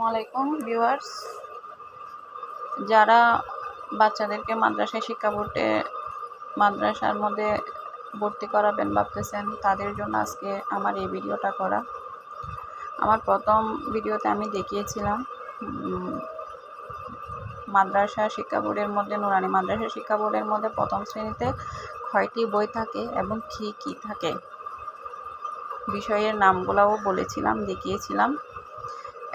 আসসালামু আলাইকুম ভিউয়ার্স, যারা বাচ্চাদেরকে মাদ্রাসায় শিক্ষা বোর্ডে মাদ্রাসার মধ্যে ভর্তি করাবেন ভাবতেছেন, তাদের জন্য আজকে আমার এই ভিডিওটা করা। আমার প্রথম ভিডিওতে আমি দেখিয়েছিলাম মাদ্রাসা শিক্ষা বোর্ডের মধ্যে, নুরানি মাদ্রাসা শিক্ষা বোর্ডের মধ্যে প্রথম শ্রেণীতে কয়টি বই থাকে এবং কী কী থাকে বিষয়ের নামগুলোও বলেছিলাম, দেখিয়েছিলাম।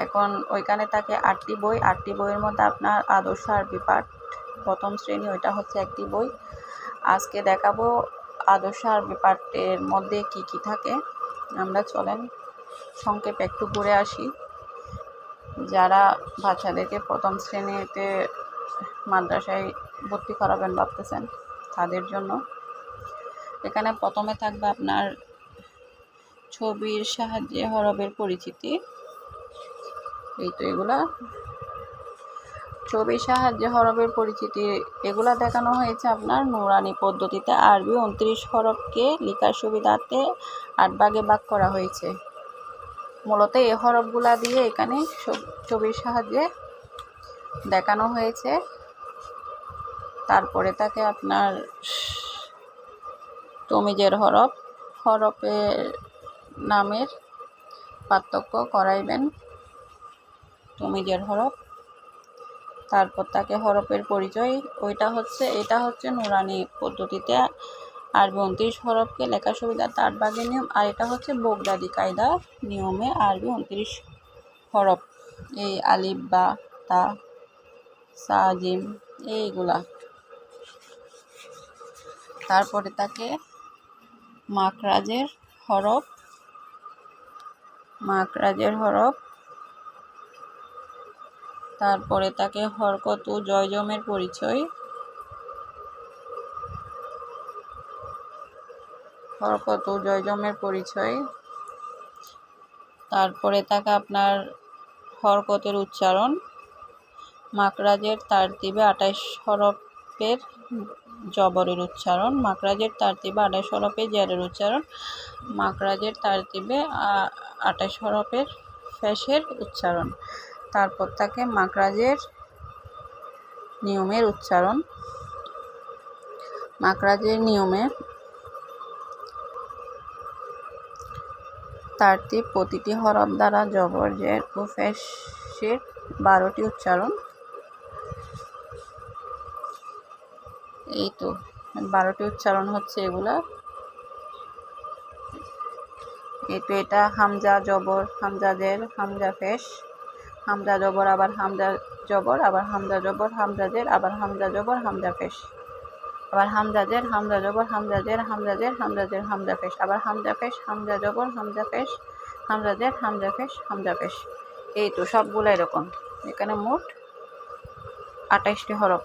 এখন ওইখানে থাকে 8টি বই। 8টি বইয়ের মধ্যে আপনার আদর্শ আরবি পাঠ প্রথম শ্রেণী, ওইটা হচ্ছে একটি বই। আজকে দেখাবো আদর্শ আরবি পাঠের মধ্যে কি কি থাকে। আমরা চলেন সংক্ষেপে একটু ঘুরে আসি। যারা বাচ্চাদেরকে প্রথম শ্রেণীতে মাদ্রাসায় ভর্তি করাবেন ভাবতেছেন, তাদের জন্য এখানে প্রথমে থাকবে আপনার ছবির সাহায্যে হরফের পরিচিতি। এই তো এগুলা ছবির সাহায্যে হরফের পরিচিতি, এগুলা দেখানো হয়েছে আপনার নুরানি পদ্ধতিতে। আরবি 29 হরফকে লেখার সুবিধার্থে 8 ভাগে ভাগ করা হয়েছে। মূলত এই হরফগুলা দিয়ে এখানে ছবির সাহায্যে দেখানো হয়েছে। তারপরে থাকে আপনার তমিজের হরফ, হরফের নামের পার্থক্য করাইবেন তমিজের হরফ। তারপর তাকে হরফের পরিচয়, এটা হচ্ছে নুরানি পদ্ধতিতে আরবি 29 হরফকে লেখার সুবিধার্থে 8 ভাগের নিয়ম। আর এটা হচ্ছে বগদাদি কায়দা নিয়মে আরবি 29 হরফ, এই আলিফ বা তা সা জিম এইগুলা। তারপরে তাকে মাখরাজের হরফ, তারপরে তাকে হরকত ও জয়জমের পরিচয়, তারপরে তাকে আপনার হরকতের উচ্চারণ, মাখরাজের তারতিবে 28 হরফের জবরের উচ্চারণ, মাখরাজের তারতিবে 28 হরফের জেরের উচ্চারণ, মাখরাজের তারতিবে 28 হরফের ফেশের উচ্চারণ। তারপর তাকে মাখরাজের নিয়মের উচ্চারণ, মাখরাজের নিয়মে তারতিব প্রতিটি হরফ দ্বারা জবর, জের ও ফেশের 12টি উচ্চারণ। এই তো 12টি উচ্চারণ হচ্ছে এগুলা। এই তো এটা হামজা জবর, হামজা জের, হামজা ফেশ, হামজা জবর, আবার হামজা জবর, আবার হামজা জবর, হামজা জের, আবার হামজা জবর, হামজা ফেশ, আবার হামজা জের, হামজা জবর, হামজা জের, হামজা জের, হামজা জের, হামজা ফেশ, আবার হামজা ফেশ, হামজা জবর, হামজা ফেশ, হামজা জের, হামজা ফেশ, হামজা ফেশ। এই তো সবগুলো এরকম। এখানে মোট 28টি হরফ।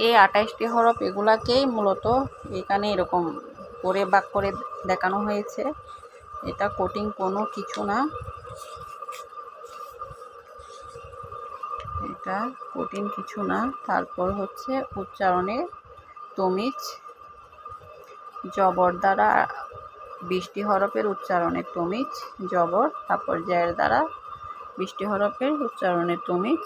এই 28টি হরফ এগুলাকেই মূলত এখানে এরকম করে ভাগ করে দেখানো হয়েছে। এটা কঠিন কোনো কিছু না, এটা কঠিন কিছু না। তারপর হচ্ছে উচ্চারণে তমিজ, জবর দ্বারা 20টি হরফের উচ্চারণে তমিজ জবর, তারপর জের দ্বারা 20টি হরফের উচ্চারণে তমিজ,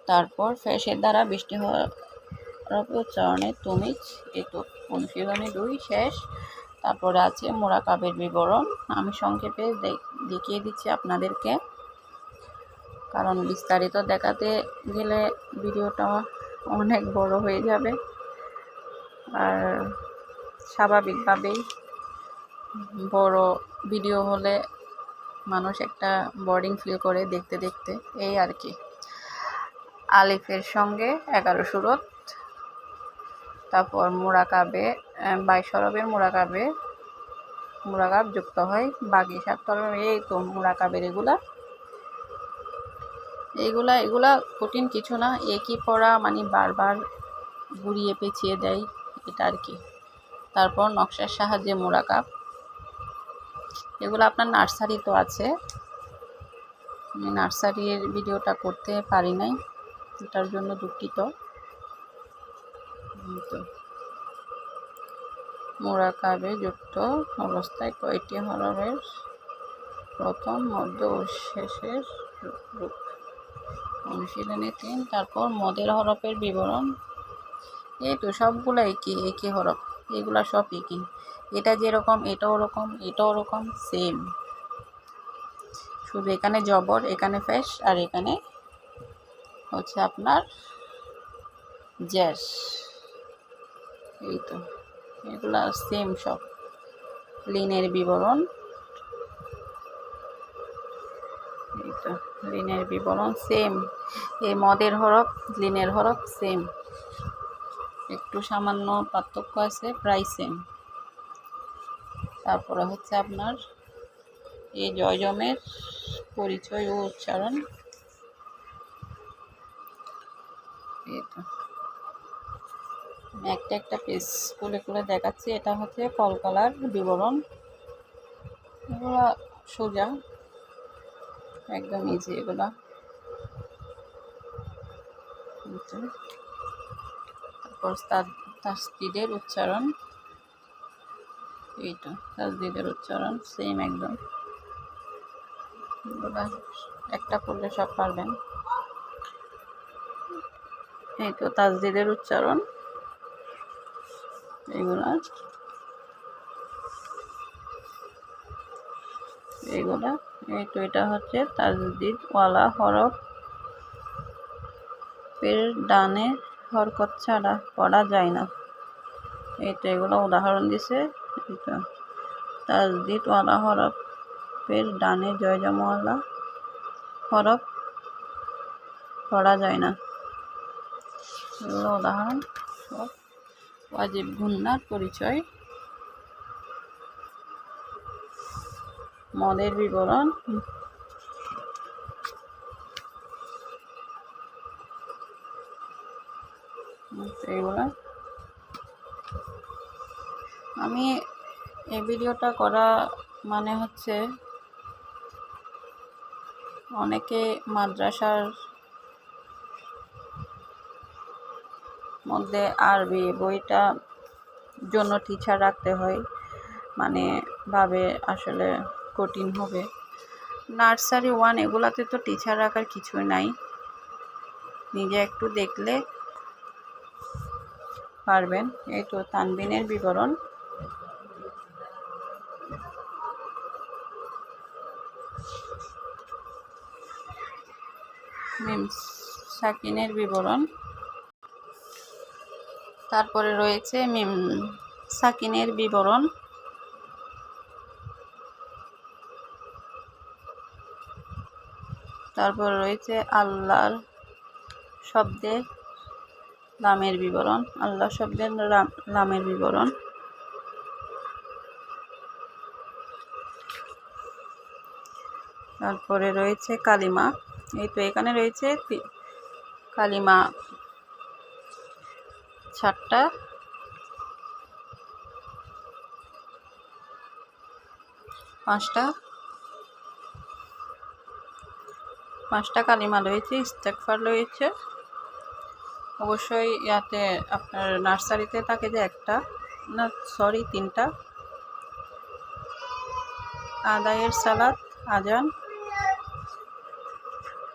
তারপর ফেশের দ্বারা 20টি হরফের উচ্চারণে তমিজ। এই তো অনুশীলনী 2 শেষ। তারপরে আছে মোরাকাবের বিবরণ। আমি সংক্ষেপে দেখিয়ে দিচ্ছি আপনাদেরকে, কারণ বিস্তারিত দেখাতে গেলে ভিডিওটা অনেক বড় হয়ে যাবে। আর স্বাভাবিকভাবেই বড় ভিডিও হলে মানুষ একটা বোরিং ফিল করে দেখতে দেখতে, এই আর কি। আলিফের সঙ্গে 11 সুরত, তারপর মোরাকাবে 22 হরফের মোরাকাব যুক্ত হয়, বাকি 7 হরফ। এই তো মোরাকাবের এগুলা কঠিন কিছু না, একই পড়া মানে বারবার ঘুরিয়ে পেঁচিয়ে দেয়, এটা আর কি। তারপর নকশার সাহায্যে মোরাকাব, এগুলো আপনার নার্সারি তো আছে, আমি নার্সারির ভিডিওটা করতে পারি নাই, এটার জন্য দুঃখিত। তো মুরাকাবে যুক্ত অবস্থায় কয়টি হরফের প্রথম, মধ্য ও শেষের রূপ? অনুশীলনী 3। তারপর মদের হরফের বিবরণ। এই তো সবগুলো একই হরফ, এগুলা সব একই। এটা যেরকম এটাও ওরকম, এটাও ওরকম, সেম। শুধু এখানে জবর, এখানে পেশ, আর এখানে হচ্ছে আপনার জ্যাস। এই তো এগুলা সেম সব। লিনের বিবরণ, এই তো লিনের বিবরণ সেম। এই মদের হরফ, লিনের হরফ সেম, একটু সামান্য পার্থক্য আছে, প্রায় সেম। তারপরে হচ্ছে আপনার এই জয়জমের পরিচয় ও উচ্চারণ। এই তো একটা একটা পেজ খুলে খুলে দেখাচ্ছি। এটা হচ্ছে কলকলার বিবরণ। এগুলো সোজা, একদম ইজি এগুলা। তারপর তাসদিদের উচ্চারণ। এই তো তাসদিদের উচ্চারণ সেম একদম। এগুলা একটা পড়লে সব পারবেন। এই তো তাসদিদের উচ্চারণ এগুলা। এই তো এটা হচ্ছে তাসদিদ ওয়ালা হরফ এর ডানে হরকত ছাড়া পড়া যায় না। এই তো এগুলো উদাহরণ দিছে। এই তো তাসদিদ ওয়ালা হরফ এর ডানে জয়জমওয়ালা হরফ পড়া যায় না। এগুলো উদাহরণ সব। ওয়াজিব গুন্নার পরিচয়, মদের বিবরণ, এগুলো। আমি এই ভিডিওটা করা মানে হচ্ছে অনেকে মাদ্রাসার মধ্যে আরবি বইটা জন্য টিচার রাখতে হয়, মানে ভাবে আসলে কঠিন হবে। নার্সারি 1 এগুলাতে তো টিচার রাখার কিছুই নাই, নিজে একটু দেখলে পারবেন। এই তো তানবিনের বিবরণ, মিম সাকিনের বিবরণ। তারপরে রয়েছে মিম সাকিনের বিবরণ। তারপর রয়েছে আল্লাহর শব্দের লামের বিবরণ, আল্লাহ শব্দের লামের বিবরণ। তারপরে রয়েছে কালিমা। এই তো এখানে রয়েছে কালিমা 4টা। পাঁচটা কালিমা রয়েছে। ইস্তেগফার রয়েছে, অবশ্যই ইয়াতে আপনার নার্সারিতে থাকে যে একটা না, সরি 3টা। আদায়ের সালাত,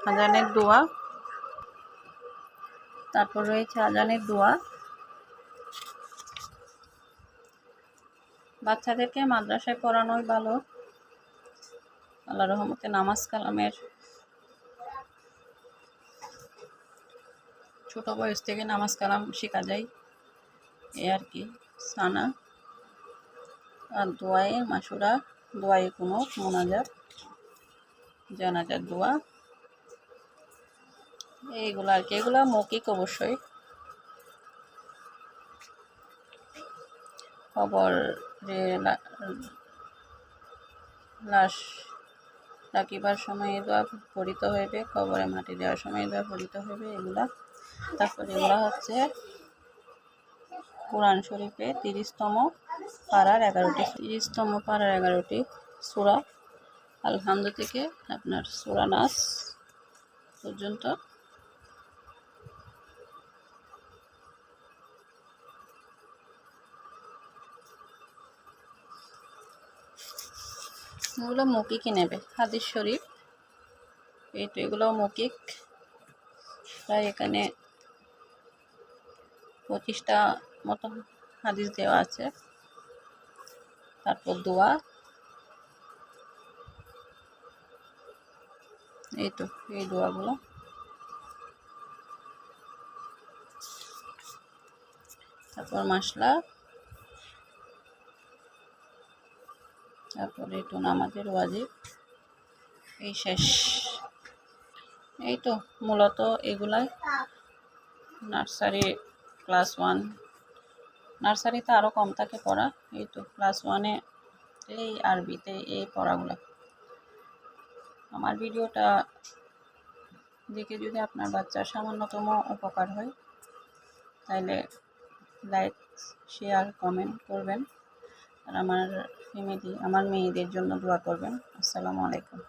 আজানের দোয়া। তারপর রয়েছে আজানের দোয়া। বাচ্চাদেরকে মাদ্রাসায় পড়ানোই ভালো, আল্লাহর রহমতে নামাজ কালামের ছোট বয়স থেকে নামাজ কালাম শেখা যায়, এ আর কি। সানা আর দোয়ায়ে মাসুরা, দোয়ায়ে কুনুত, মোনাজাত, জানাজার দোয়া, এইগুলো আর কি। এগুলো মৌখিক অবশ্যই। খবর যে লাশ রাখিবার সময় দোয়া পড়িতে হইবে, কবরে মাটি দেওয়ার সময় দোয়া পড়িতে হইবে, এগুলা। তারপরে এগুলা হচ্ছে কোরআন শরীফে 30তম পারার 11টি সূরা আল-হামদ থেকে আপনার সূরা নাস পর্যন্ত। এগুলো মৌখিকই নেবে, হাদিস শরীফ। এই তো এগুলোও মৌখিক, প্রায় এখানে 25টা মতো হাদিস দেওয়া আছে। তারপর দোয়া, এই তো এই দোয়াগুলো। তারপর মাসলা, তারপর এই তো নামাজের ওয়াজিব, এই শেষ। এই তো মূলত এগুলাই নার্সারি ক্লাস 1, নার্সারিতে আরও কম থাকে পড়া। এই তো ক্লাস 1-এ এই আরবিতে এই পড়াগুলো। আমার ভিডিওটা দেখে যদি আপনার বাচ্চার সামান্যতম উপকার হয় তাহলে লাইক, শেয়ার, কমেন্ট করবেন। আর আমার ফ্যামিলি, আমার মেয়েদের জন্য দোয়া করবেন। আসসালামু আলাইকুম।